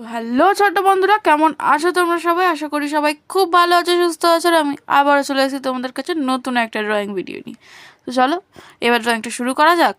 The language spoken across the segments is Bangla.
তো হ্যালো ছোট্ট বন্ধুরা, কেমন আছো তোমরা সবাই? আশা করি সবাই খুব ভালো আছো, সুস্থ আছো। আর আমি আবারও চলে এসেছি তোমাদের কাছে নতুন একটা ড্রয়িং ভিডিও নিয়ে। তো চলো এবার ড্রয়িংটা শুরু করা যাক।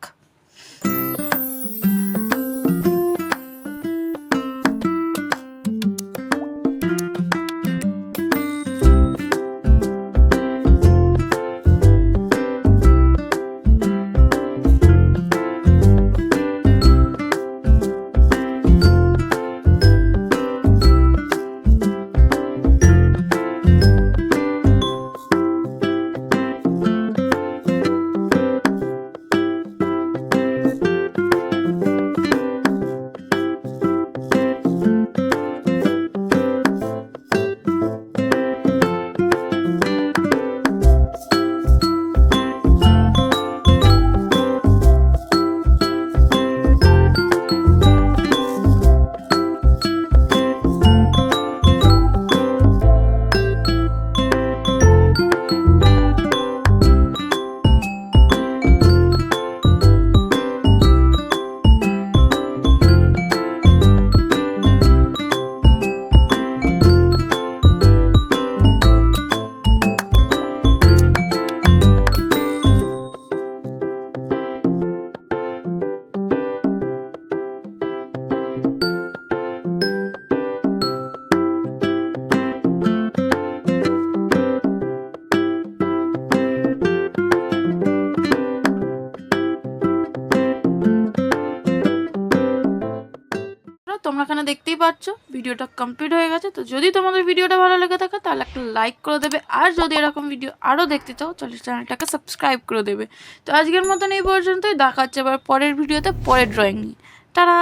তোমরা এখানে দেখতেই পাচ্ছ ভিডিওটা কমপ্লিট হয়ে গেছে। তো যদি তোমাদের ভিডিওটা ভালো লেগে থাকে তাহলে একটা লাইক করে দেবে, আর যদি এরকম ভিডিও আরও দেখতে চাও তাহলে চ্যানেলটাকে সাবস্ক্রাইব করে দেবে। তো আজকের মতন এই পর্যন্তই, দেখা হচ্ছে এবার পরের ভিডিওতে পরের ড্রয়িং নিয়ে। টাটা।